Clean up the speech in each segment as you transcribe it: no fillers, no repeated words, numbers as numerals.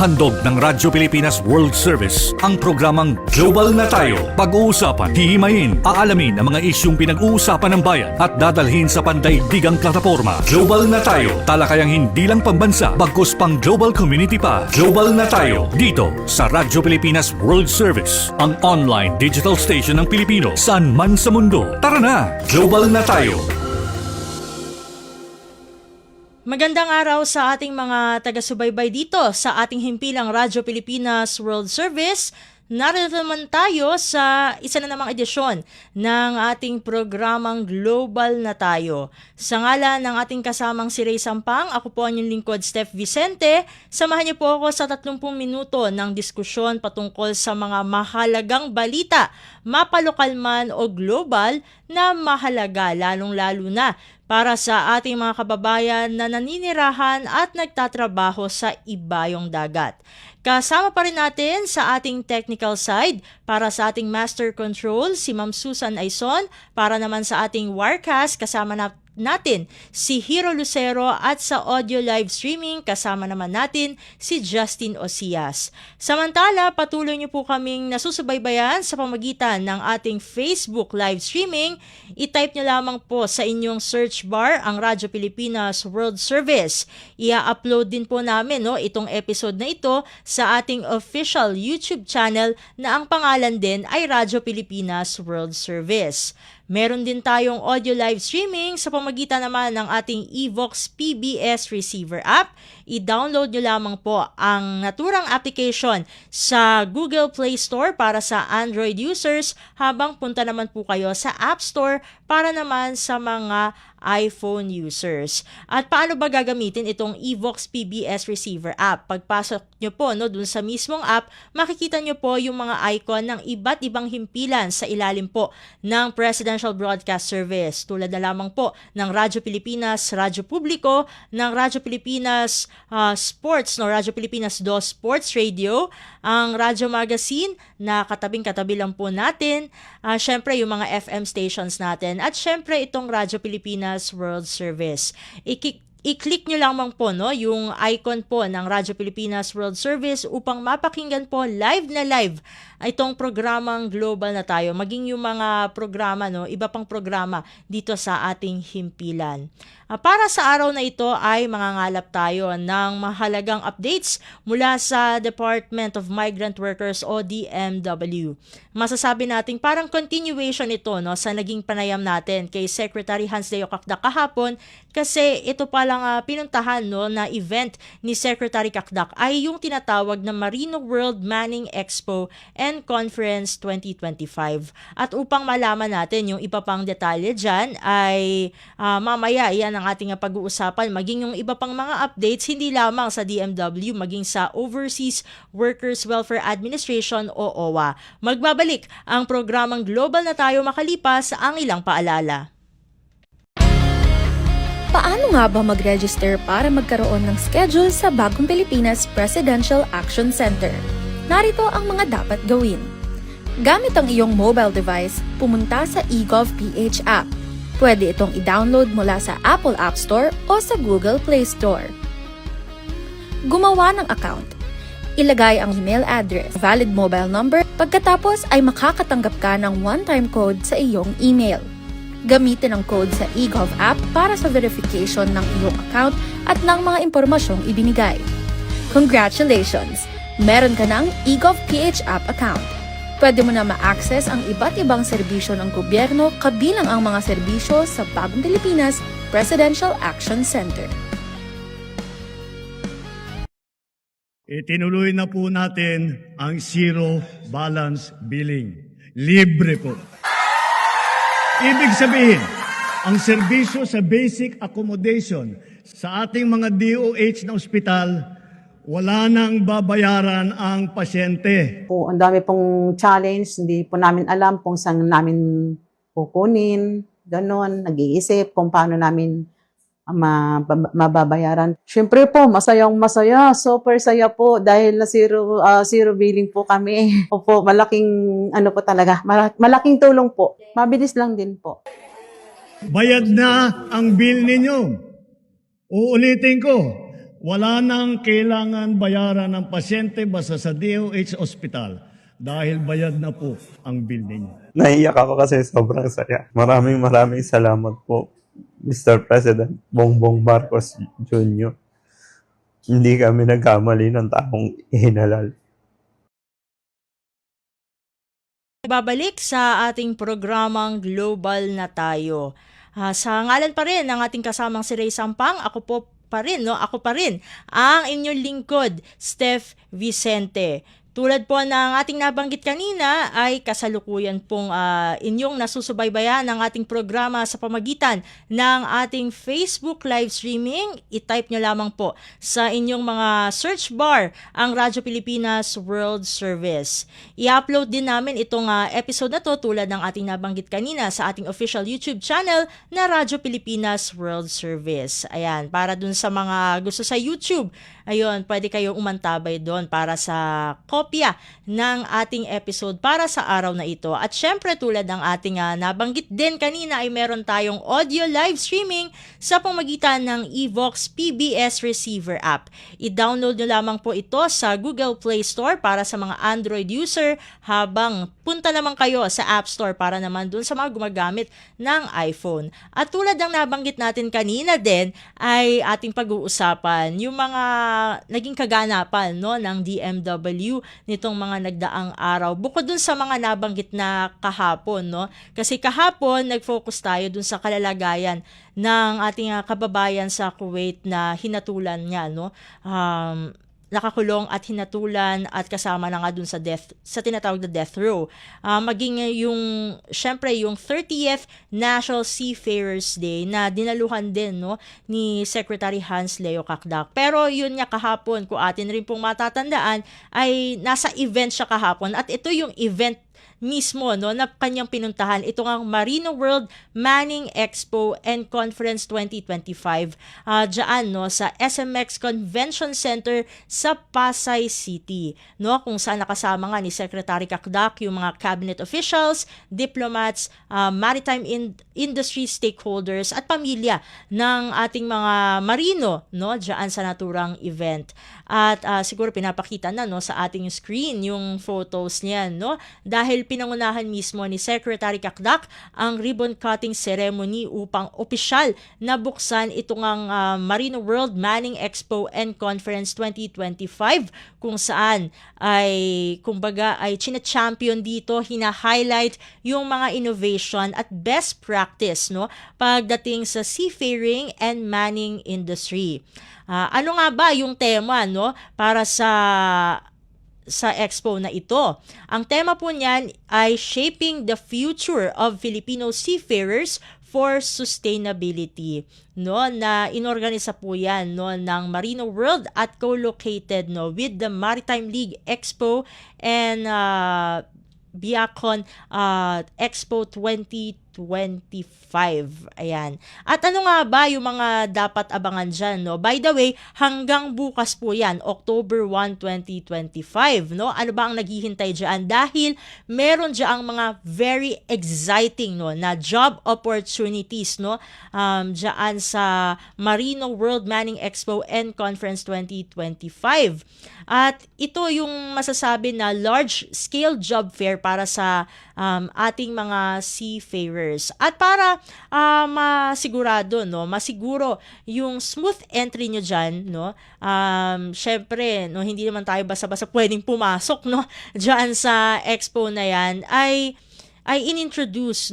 Handog ng Radyo Pilipinas World Service ang programang Global na Tayo. Pag-uusapan, hihimayin, aalamin ang mga isyung pinag-uusapan ng bayan at dadalhin sa pandaigdigang plataforma. Global na Tayo, talakayang hindi lang pambansa, bagkus pang global community pa. Global na Tayo, dito sa Radyo Pilipinas World Service, ang online digital station ng Pilipino saan man sa mundo. Tara na, Global na Tayo! Magandang araw sa ating mga taga-subaybay dito sa ating himpilang Radyo Pilipinas World Service. Narito naman tayo sa isa na namang edisyon ng ating programang Global na Tayo. Sa ngalan ng ating kasamang si Ray Sampang, ako po ang inyong lingkod Steph Vicente. Samahan niyo po ako sa 30 minuto ng diskusyon patungkol sa mga mahalagang balita, mapalokal man o global, na mahalaga lalong-lalo na para sa ating mga kababayan na naninirahan at nagtatrabaho sa ibayong dagat. Kasama pa rin natin sa ating technical side para sa ating master control si Ma'am Susan Aison, para naman sa ating Wirecast kasama natin si Hiro Lucero, at sa audio live streaming kasama naman natin si Justin Osias. Samantala, patuloy niyo po kaming nasusubaybayan sa pamagitan ng ating Facebook live streaming. I-type niyo lamang po sa inyong search bar ang Radyo Pilipinas World Service. I-upload din po namin itong episode na ito sa ating official YouTube channel na ang pangalan din ay Radyo Pilipinas World Service. Meron din tayong audio live streaming sa pamagitan naman ng ating Evox PBS receiver app. I-download nyo lamang po ang naturang application sa Google Play Store para sa Android users, habang punta naman po kayo sa App Store para naman sa mga iPhone users. At paano ba gagamitin itong Evox PBS receiver app? Pagpasok nyo po dun sa mismong app, makikita nyo po yung mga icon ng iba't ibang himpilan sa ilalim po ng Presidential Broadcast Service. Tulad na lamang po ng Radyo Pilipinas, Radyo Publiko, ng Radyo Pilipinas Sports, Radyo Pilipinas 2 Sports Radio, ang Radyo Magazine na katabing-katabi lang po natin, syempre yung mga FM stations natin, at syempre itong Radyo Pilipinas World Service. I-click nyo lamang po yung icon po ng Radyo Pilipinas World Service upang mapakinggan po live na live itong programang Global na Tayo, maging yung mga programa, iba pang programa dito sa ating himpilan. Para sa araw na ito ay mangangalap tayo ng mahalagang updates mula sa Department of Migrant Workers o DMW. Masasabi natin parang continuation ito sa naging panayam natin kay Secretary Hans Leo Kakdak kahapon, kasi ito palang pinuntahan na event ni Secretary Kakdak ay yung tinatawag na Marino World Manning Expo and Conference 2025. At upang malaman natin yung iba pang detalye dyan ay mamaya yan ang ating pag-uusapan, maging yung iba pang mga updates hindi lamang sa DMW, maging sa Overseas Workers Welfare Administration o OWA. Magbabalik ang programang Global na Tayo makalipas ang ilang paalala. Paano nga ba mag-register para magkaroon ng schedule sa Bagong Pilipinas Presidential Action Center? Narito ang mga dapat gawin. Gamit ang iyong mobile device, pumunta sa eGovPH app. Pwede itong i-download mula sa Apple App Store o sa Google Play Store. Gumawa ng account. Ilagay ang email address, valid mobile number, pagkatapos ay makakatanggap ka ng one-time code sa iyong email. Gamitin ang code sa eGov app para sa verification ng iyong account at ng mga impormasyong ibinigay. Congratulations! Meron ka ng eGovPH app account. Pwede mo na ma-access ang iba't ibang serbisyo ng gobyerno, kabilang ang mga serbisyo sa Bagong Pilipinas Presidential Action Center. Itinuloy na po natin ang zero balance billing. Libre po. Ibig sabihin, ang serbisyo sa basic accommodation sa ating mga DOH na ospital, wala nang babayaran ang pasyente. Ang dami pong challenge, hindi po namin alam kung saan namin kukunin, ganon, nag-iisip kung paano namin mababayaran. Siyempre po, masayang-masaya, super saya po dahil na zero billing po kami. Opo, malaking po talaga, malaking tulong po. Mabilis lang din po. Bayad na ang bill ninyo. Uulitin ko, Wala nang kailangan bayaran ng pasyente basta sa DOH Hospital dahil bayad na po ang bill ninyo. Naiyak ako kasi sobrang saya. Maraming salamat po, Mr. President Bongbong Marcos Jr. Hindi kami nagkamali ng taong hinalal. Babalik sa ating programang Global na Tayo. Sa ngalan pa rin ng ating kasamang si Ray Sampang, ako pa rin ang inyong lingkod, Steph Vicente. Tulad po ng ating nabanggit kanina ay kasalukuyan pong inyong nasusubaybayan ng ating programa sa pamagitan ng ating Facebook live streaming. I-type nyo lamang po sa inyong mga search bar ang Radyo Pilipinas World Service. I-upload din namin itong episode na to tulad ng ating nabanggit kanina sa ating official YouTube channel na Radyo Pilipinas World Service. Ayan, para dun sa mga gusto sa YouTube, ayun, pwede kayong umantabay doon para sa kopya ng ating episode para sa araw na ito. At syempre tulad ng ating nabanggit din kanina ay meron tayong audio live streaming sa pamagitan ng Evox PBS Receiver app. I-download nyo lamang po ito sa Google Play Store para sa mga Android user habang punta naman kayo sa App Store para naman dun sa mga gumagamit ng iPhone. At tulad ng nabanggit natin kanina din ay ating pag-uusapan yung mga naging kaganapan ng DMW nitong mga nagdaang araw. Bukod dun sa mga nabanggit na kahapon, kasi kahapon nag-focus tayo dun sa kalalagayan ng ating kababayan sa Kuwait na hinatulan niya, nakakulong at hinatulan at kasama na nga dun sa tinatawag na death row. Maging syempre yung 30th National Seafarers Day na dinaluhan din ni Secretary Hans Leo Kakdak. Pero yun nga kahapon, kung atin rin pong matatandaan, ay nasa event siya kahapon at ito yung event mismo na kanyang pinuntahan. Ito ang Marino World Manning Expo and Conference 2025 dyan sa SMX Convention Center sa Pasay City, kung saan nakasama nga ni Secretary Kakdak yung mga cabinet officials, diplomats, maritime industry stakeholders at pamilya ng ating mga marino dyan sa naturang event. At siguro pinapakita na sa ating screen yung photos niyan, dahil pinangunahan mismo ni Secretary Kakdak ang ribbon cutting ceremony upang opisyal na buksan itong Marino World Manning Expo and Conference 2025 kung saan ay kumbaga ay china-champion dito, hina-highlight yung mga innovation at best practice pagdating sa seafaring and manning industry. Ano nga ba yung tema para sa expo na ito? Ang tema po niyan ay Shaping the Future of Filipino Seafarers for Sustainability, na inorganisa po yan ng Marino World at co-located with the Maritime League Expo and Biacon Expo 2025. Ayan. At ano nga ba yung mga dapat abangan dyan? By the way, hanggang bukas po yan, October 1, 2025. Ano ba ang naghihintay dyan? Dahil meron dyan mga very exciting na job opportunities dyan sa Marino World Manning Expo and Conference 2025. At ito yung masasabi na large-scale job fair para sa ating mga seafarers. At para masiguro yung smooth entry nyo dyan, syempre, hindi naman tayo basta-basta pwedeng pumasok, dyan sa expo na yan, ay inintroduce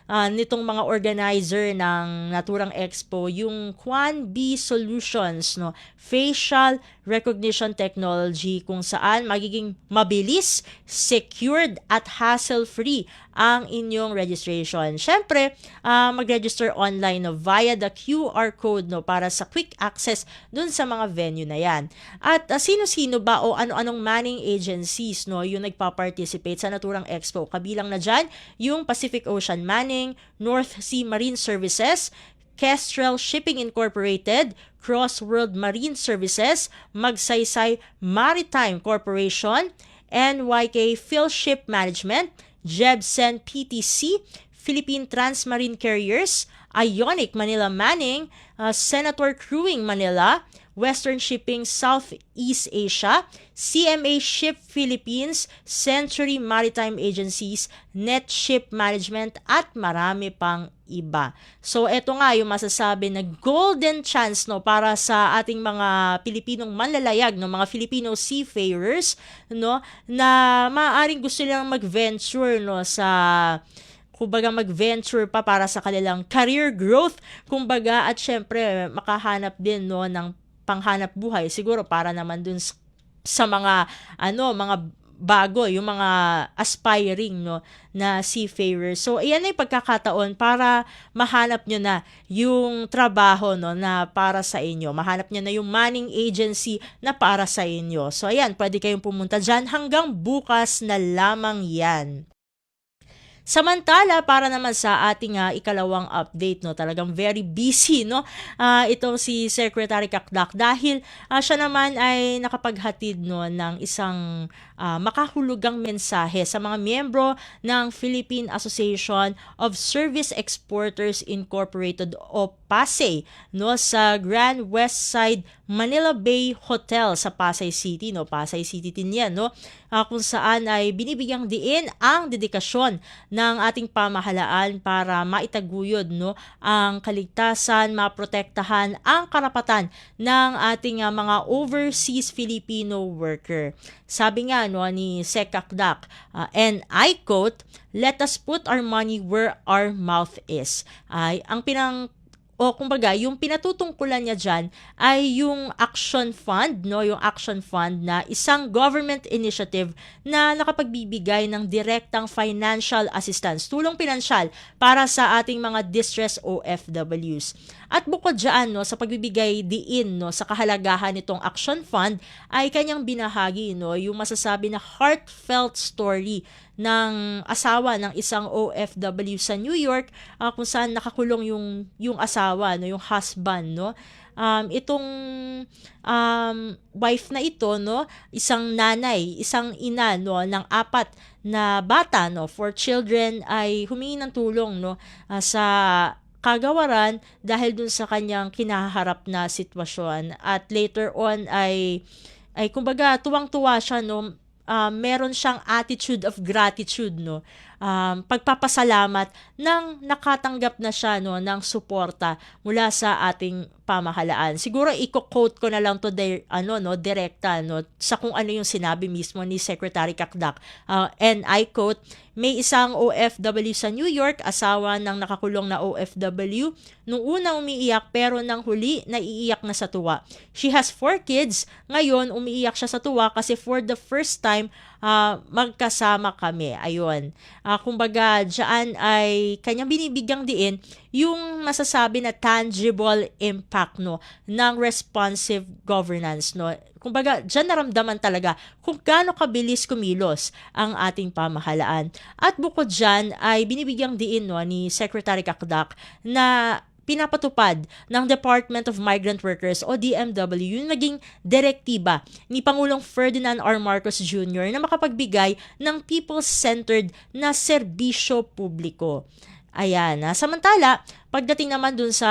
nitong mga organizer ng naturang expo yung Quan B Solutions, facial recognition technology, kung saan magiging mabilis, secured at hassle-free ang inyong registration. Syempre, mag-register online via the QR code para sa quick access dun sa mga venue na yan. At sino-sino ba o ano-anong manning agencies yung nagpa-participate sa naturang expo? Kabilang na dyan yung Pacific Ocean Manning, North Sea Marine Services, Kestrel Shipping Incorporated, Cross World Marine Services, Magsaysay Maritime Corporation, NYK Philship Management, Jebsen PTC, Philippine Transmarine Carriers, Ionic Manila Manning, Senator Crewing Manila, Western Shipping Southeast Asia, CMA Ship Philippines, Century Maritime Agencies, Net Ship Management at marami pang iba. So eto nga yung masasabi na golden chance no para sa ating mga Pilipinong manlalayag, no, mga Filipino seafarers, no, na maaaring gusto nilang mag-venture no sa mag-venture pa para sa kanilang career growth, at syempre makahanap din no ng panghanap buhay siguro para naman dun sa mga mga bago, yung mga aspiring no na seafarers. So ayan ay pagkakataon para mahanap nyo na yung trabaho no na para sa inyo. Mahanap nyo na yung manning agency na para sa inyo. So ayan, pwede kayong pumunta dyan hanggang bukas na lamang yan. Samantala, para naman sa ating ikalawang update, no, talagang very busy, no, itong si Secretary Kakdak dahil siya naman ay nakapaghatid no ng isang makahulugang mensahe sa mga miyembro ng Philippine Association of Service Exporters Incorporated o PASE no sa Grand West Side Manila Bay Hotel sa Pasay City, no, Pasay City din yan, no, kung saan ay binibigyang diin ang dedikasyon ng ating pamahalaan para maitaguyod no ang kaligtasan, maprotektahan ang karapatan ng ating mga overseas Filipino worker. Sabi nga no ni Sec Kakdak, and I quote, "Let us put our money where our mouth is." Ay ang yung pinatutungkulan niya dyan ay yung Action Fund, no? Yung Action Fund na isang government initiative na nakapagbibigay ng direktang financial assistance, tulong pinansyal para sa ating mga distressed OFWs. At bukod dyan, no, sa pagbibigay diin no, sa kahalagahan nitong Action Fund, ay kanyang binahagi no, yung masasabi na heartfelt story ng asawa ng isang OFW sa New York, kung saan nakakulong yung asawa, no, yung husband, no. Itong wife na ito, no, isang nanay, isang ina no ng 4 na bata, no, 4 children, ay humingi ng tulong no sa kagawaran dahil dun sa kanyang kinaharap na sitwasyon. At later on ay kumbaga tuwang-tuwa siya no, meron siyang attitude of gratitude no, pagpapasalamat nang nakatanggap na siya no ng suporta mula sa ating pamahalaan. Siguro i-quote ko na lang to direkta no sa kung ano yung sinabi mismo ni Secretary Kakdak. And I quote, "May isang OFW sa New York, asawa ng nakakulong na OFW. Nung una umiiyak pero nang huli naiiyak na sa tuwa. She has 4 kids. Ngayon umiiyak siya sa tuwa kasi for the first time magkasama kami." Ayun. Kumbaga dyan ay kanyang binibigyang diin yung masasabi na tangible impact no ng responsive governance no. Kumbaga dyan naramdaman talaga kung gaano kabilis kumilos ang ating pamahalaan. At bukod dyan ay binibigyang diin no ni Secretary Kakdak na pinapatupad ng Department of Migrant Workers o DMW yung naging direktiba ni Pangulong Ferdinand R. Marcos Jr. na makapagbigay ng people-centered na serbisyo publiko. Ayan. Samantala, pagdating naman dun sa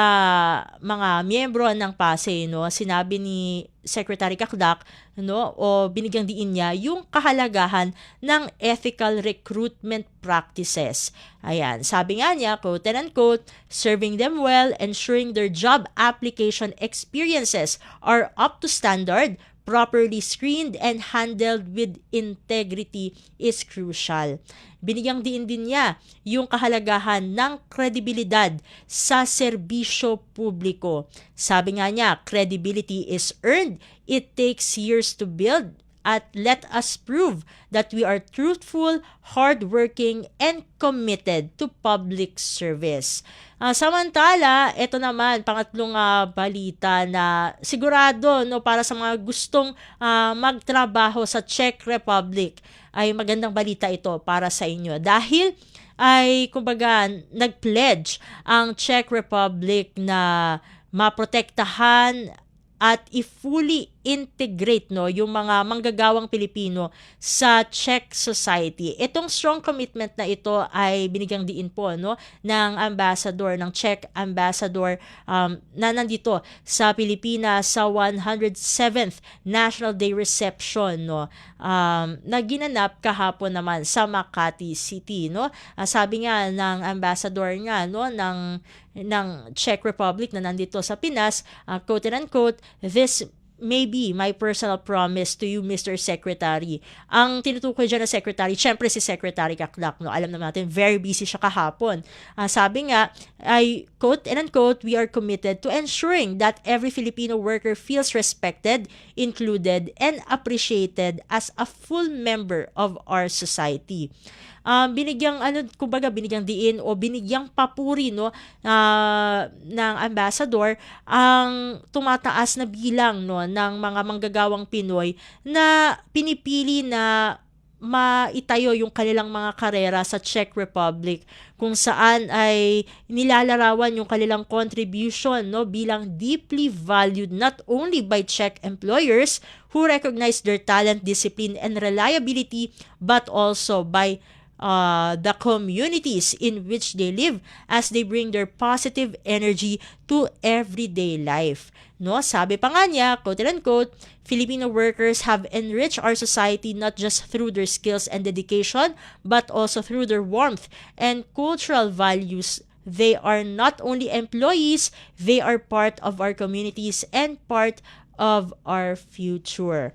mga miyembro ng PASE, no, sinabi ni Secretary Kakdak no, o binigyang diin niya yung kahalagahan ng ethical recruitment practices. Ayan, sabi nga niya, quote and unquote, "Serving them well, ensuring their job application experiences are up to standard, properly screened and handled with integrity is crucial." Binigyang diin din niya yung kahalagahan ng kredibilidad sa serbisyo publiko. Sabi nga niya, "Credibility is earned. It takes years to build. At let us prove that we are truthful, hardworking, and committed to public service." Samantala, ito naman, pangatlong balita na sigurado no, para sa mga gustong magtrabaho sa Czech Republic, ay magandang balita ito para sa inyo. Dahil ay kumbaga nag-pledge ang Czech Republic na maprotektahan at i-fully i-integrate no yung mga manggagawang Pilipino sa Czech society. Itong strong commitment na ito ay binigyang diin po no ng Czech ambassador na nandito sa Pilipinas sa 107th National Day reception no na ginanap kahapon naman sa Makati City no. Sabi nga ng ambassador nga no ng Czech Republic na nandito sa Pinas, quote and unquote, "This may be my personal promise to you, Mr. Secretary." Ang tinutukoy dyan na secretary, syempre si Secretary Kaklak, no? Alam naman natin, very busy siya kahapon. Sabi nga, I quote and unquote, "We are committed to ensuring that every Filipino worker feels respected, included, and appreciated as a full member of our society." Binigyang binigyang diin o binigyang papuri no ng ambassador ang tumataas na bilang no ng mga manggagawang Pinoy na pinipili na maitayo yung kanilang mga karera sa Czech Republic, kung saan ay nilalarawan yung kanilang contribution no bilang deeply valued not only by Czech employers who recognize their talent, discipline, and reliability, but also by the communities in which they live as they bring their positive energy to everyday life. No, sabi pa nga niya, quote and unquote, "Filipino workers have enriched our society not just through their skills and dedication, but also through their warmth and cultural values. They are not only employees, they are part of our communities and part of our future."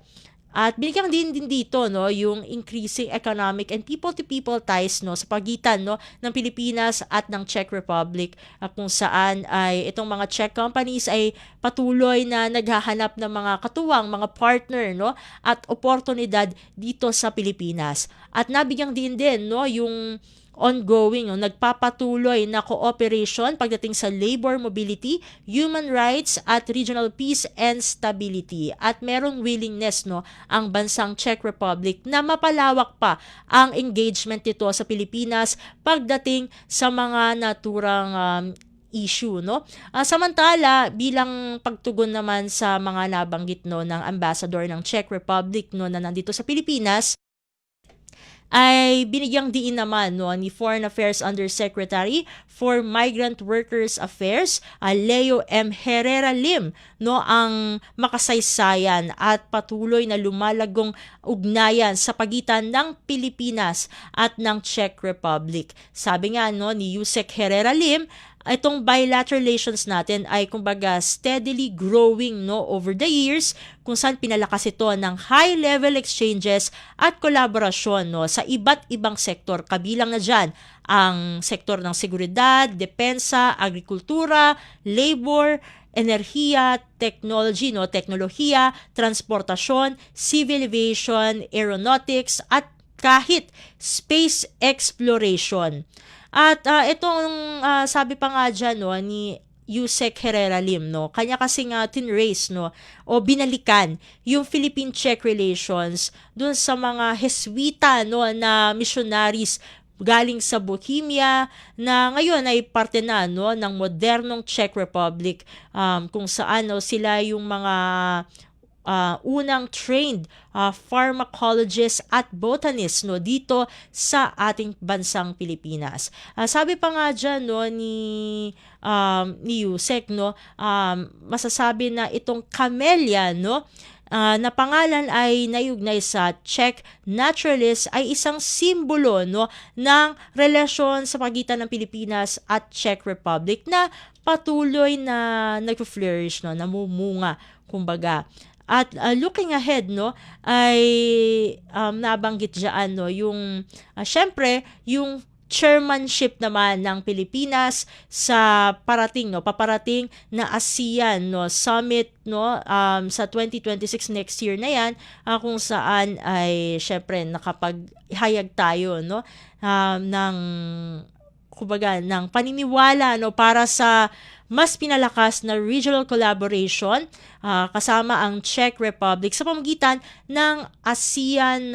At binigyang din dito no yung increasing economic and people-to-people ties no sa pagitan no ng Pilipinas at ng Czech Republic, kung saan ay itong mga Czech companies ay patuloy na naghahanap ng mga katuwang, mga partner no at oportunidad dito sa Pilipinas. At nabigyang din no yung ongoing o nagpapatuloy na cooperation pagdating sa labor mobility, human rights at regional peace and stability. At merong willingness no ang bansang Czech Republic na mapalawak pa ang engagement nito sa Pilipinas pagdating sa mga naturang issue no. Samantala bilang pagtugon naman sa mga nabanggit no ng ambassador ng Czech Republic no na nandito sa Pilipinas, ay binigyang diin naman no ni Foreign Affairs Undersecretary for Migrant Workers Affairs, Leo M. Herrera Lim no ang makasaysayan at patuloy na lumalagong ugnayan sa pagitan ng Pilipinas at ng Czech Republic. Sabi nga no ni Yusek Herrera Lim, itong bilateral relations natin ay kumbaga steadily growing no over the years, kung saan pinalakas ito ng high-level exchanges at kolaborasyon no sa iba't ibang sektor, kabilang na dyan ang sektor ng seguridad, depensa, agrikultura, labor, enerhiya, technology, no, teknolohiya, transportasyon, civil aviation, aeronautics, at kahit space exploration. At itong sabi pa nga dyan no, ni Yusek Herrera Lim, no, kanya kasi nga tinrace no, o binalikan yung Philippine-Czech relations dun sa mga Jesuita no, na missionaries galing sa Bohemia na ngayon ay parte na no, ng modernong Czech Republic, kung saan no, sila yung mga unang trained pharmacologists at botanists no dito sa ating bansang Pilipinas. Sabi pa nga dyan no ni Yusek no, masasabi na itong camellia no na pangalan ay nayugnay sa Czech naturalist ay isang simbolo no ng relasyon sa pagitan ng Pilipinas at Czech Republic na patuloy na nag-flourish no, namumunga kumbaga. At looking ahead no ay nabanggit diyan no yung syempre yung chairmanship naman ng Pilipinas sa paparating na ASEAN no summit no sa 2026 next year na yan, kung saan ay syempre nakapaghayag tayo no ng kumbaga ng paniniwala no para sa mas pinalakas na regional collaboration kasama ang Czech Republic sa pamamagitan ng ASEAN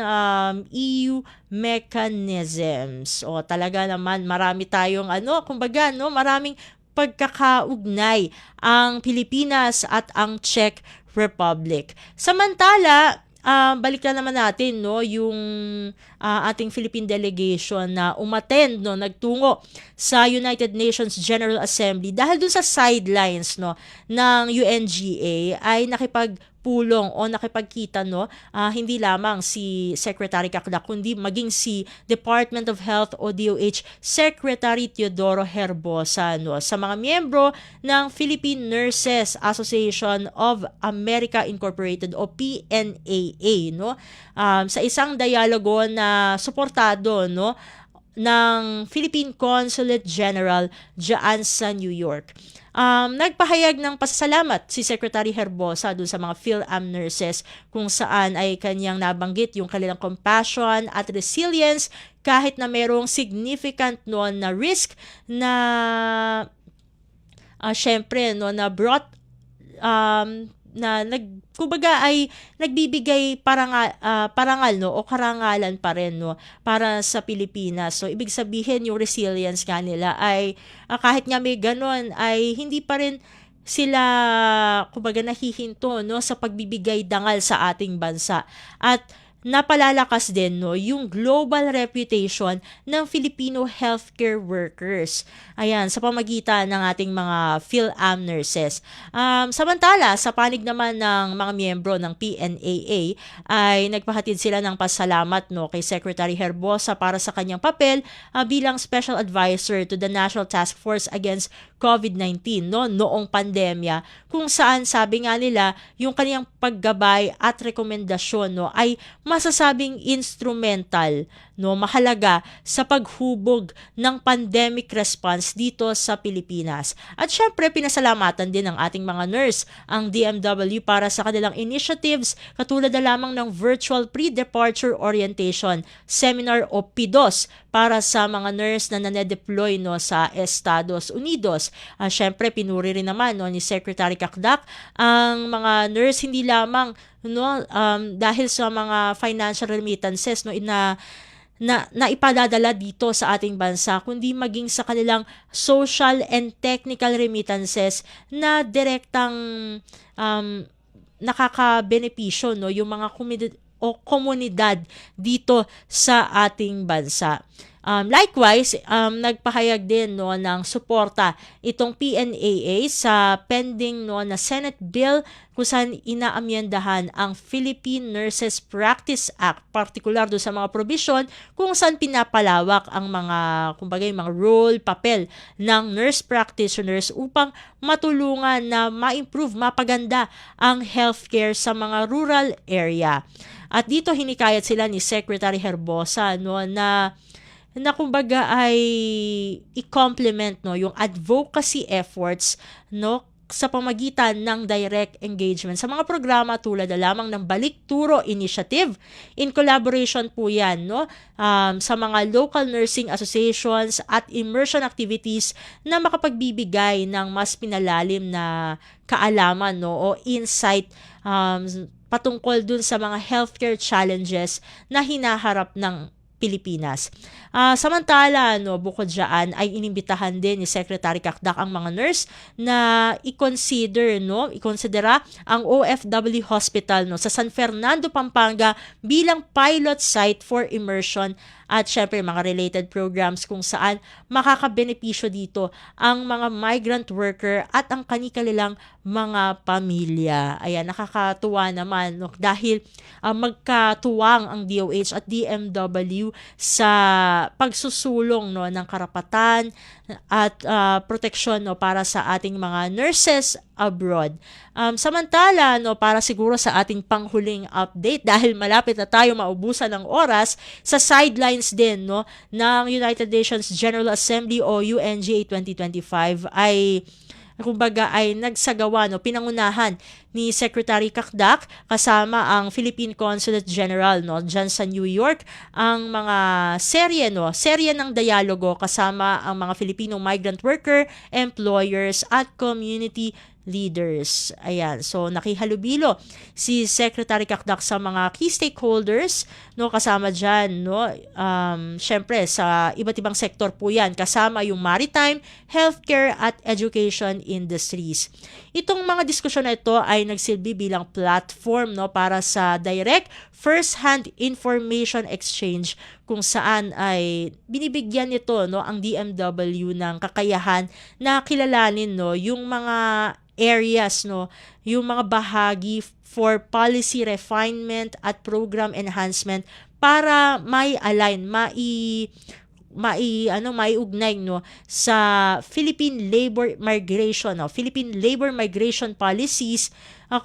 EU mechanisms. O talaga naman marami tayong kumbaga no, maraming pagkakaugnay ang Pilipinas at ang Czech Republic. Samantala, balik na naman natin yung ating Philippine delegation na umattend, nagtungo sa United Nations General Assembly dahil dun sa sidelines ng UNGA ay nakipagpulong o nakipagkita hindi lamang si Secretary Cacda kundi maging si Department of Health o DOH Secretary Teodoro Herbosa sa mga miyembro ng Philippine Nurses Association of America Incorporated o PNAA sa isang dialogo na suportado ng Philippine Consulate General diyan sa New York. Nagpahayag ng pasasalamat si Secretary Herbosa dun sa mga PhilAm nurses kung saan ay kanyang nabanggit yung kanilang compassion at resilience kahit na merong significant na risk na syempre na brought na kumbaga ay nagbibigay parangal o karangalan pa rin para sa Pilipinas. So ibig sabihin yung resilience nga nila ay kahit nga may ganon ay hindi pa rin sila kumbaga nahihinto sa pagbibigay dangal sa ating bansa. At napalalakas din yung global reputation ng Filipino healthcare workers. Ayan, sa pamagitan ng ating mga PhilAm nurses. Samantala, sa panig naman ng mga miyembro ng PNAA ay nagpahatid sila ng pasalamat kay Secretary Herbosa para sa kanyang papel bilang Special Advisor to the National Task Force Against COVID-19 noong pandemya, kung saan sabi nga nila yung kaniyang paggabay at rekomendasyon ay masasabing instrumental, mahalaga sa paghubog ng pandemic response dito sa Pilipinas. At syempre, pinasalamatan din ng ating mga nurse ang DMW para sa kanilang initiatives katulad na lamang ng Virtual Pre-Departure Orientation Seminar o PIDOS para sa mga nurse na nane-deploy sa Estados Unidos. Syempre, pinuri rin naman ni Secretary Cacdac ang mga nurse hindi lamang dahil sa mga financial remittances na ipadadala dito sa ating bansa, kundi maging sa kanilang social and technical remittances na direktang nakakabenepisyo yung mga komunidad dito sa ating bansa. Likewise, nagpahayag din ng suporta itong PNAA sa pending na Senate bill kung saan inaamyendahan ang Philippine Nurses Practice Act, partikular doon sa mga provision kung saan pinapalawak ang mga role, papel ng nurse practitioners upang matulungan na ma-improve, mapaganda ang healthcare sa mga rural area. At dito hinikayat sila ni Secretary Herbosa na kumbaga ay i-complement yung advocacy efforts sa pamagitan ng direct engagement sa mga programa tulad na lamang ng Balik Turo Initiative. In collaboration po yan sa mga local nursing associations at immersion activities na makapagbibigay ng mas pinalalim na kaalaman o insight patungkol dun sa mga healthcare challenges na hinaharap ng Pilipinas. Samantala, bukod dyan ay inimbitahan din ni Secretary Cacdac ang mga nurse na ikonsidera ang OFW Hospital sa San Fernando, Pampanga bilang pilot site for immersion at syempre mga related programs kung saan makakabenepisyo dito ang mga migrant worker at ang kanilang mga pamilya. Ayan, nakakatuwa naman dahil magkatuwang ang DOH at DMW sa pagsusulong ng karapatan at proteksyon para sa ating mga nurses abroad. Samantala, para siguro sa ating panghuling update dahil malapit na tayo maubusan ng oras, sa sidelines din ng United Nations General Assembly o UNGA 2025 ay kumbaga ay nagsagawa pinangunahan ni Secretary Cakdak kasama ang Philippine Consulate General no diyan sa New York ang mga serye ng dialogo kasama ang mga Filipino migrant worker, employers at community leaders. Ayan. So, nakihalubilo si Secretary Cakdak sa mga key stakeholders, no, kasama dyan, no, syempre, sa iba't ibang sektor po yan, kasama yung maritime, healthcare, at education industries. Itong mga diskusyon na ito ay nagsilbi bilang platform, no, para sa direct first-hand information exchange kung saan ay binibigyan nito, no, ang DMW ng kakayahan na kilalanin, no, yung mga areas, no, yung mga bahagi for policy refinement at program enhancement para mai-align, maiugnay, no, sa Philippine labor migration policies,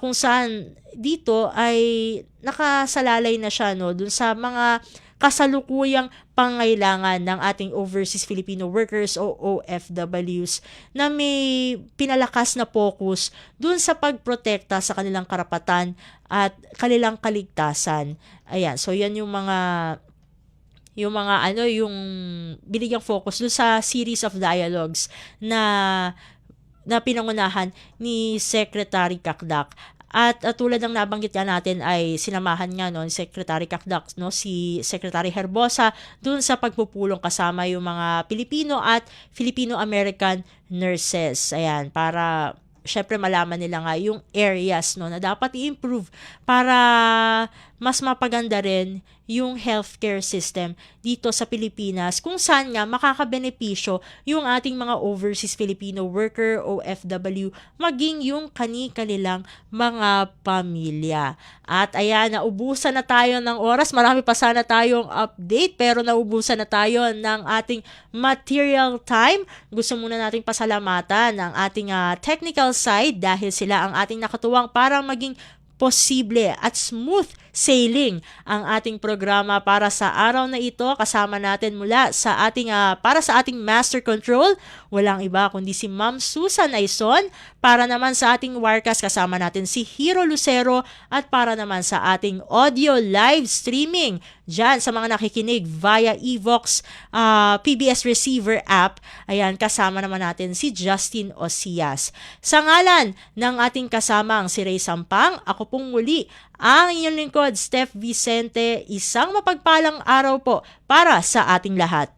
kung saan dito ay nakasalalay na siya, no, dun sa mga kasalukuyang pangailangan ng ating overseas Filipino workers o OFWs na may pinalakas na focus dun sa pagprotekta sa kanilang karapatan at kanilang kaligtasan. Ayan, so yan yung binigyang focus dun sa series of dialogues na pinangunahan ni Secretary Cakdak. At tulad ng nabanggit natin ay sinamahan nga ni Secretary Cakdak, no, si Secretary Herbosa dun sa pagpupulong kasama yung mga Pilipino at Filipino-American nurses. Ayan, para syempre malaman nila nga yung areas, no, na dapat i-improve para mas mapaganda rin yung healthcare system dito sa Pilipinas, kung saan nga makakabenepisyo yung ating mga overseas Filipino worker o OFW, maging yung kanilang mga pamilya. At ayan, naubusan na tayo ng oras. Marami pa sana tayong update, pero naubusan na tayo ng ating material time. Gusto muna nating pasalamatan ang ating technical side dahil sila ang ating nakatuwang para maging posible at smooth sailing ang ating programa para sa araw na ito. Kasama natin mula sa ating para sa ating Master Control, walang iba kundi si Ma'am Susan Aison. Para naman sa ating Wirecast, kasama natin si Hero Lucero. At para naman sa ating audio live streaming dyan sa mga nakikinig via Evox PBS Receiver app, ayan, kasama naman natin si Justin Osias. Sa ngalan ng ating kasamang si Ray Sampang, ako pong muli ang inyong lingkod, Steph Vicente. Isang mapagpalang araw po para sa ating lahat.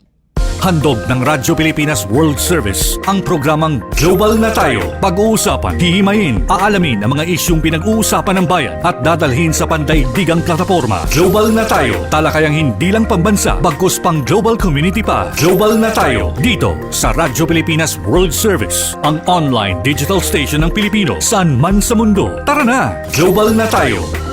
Handog ng Radyo Pilipinas World Service ang programang Global na Tayo. Pag-uusapan, hihimayin, aalamin ang mga isyung pinag-uusapan ng bayan at dadalhin sa pandaigdigang plataforma. Global na Tayo, talakayang hindi lang pambansa, bagkus pang global community pa. Global na Tayo, dito sa Radyo Pilipinas World Service, ang online digital station ng Pilipino saan man sa mundo. Tara na, Global na Tayo.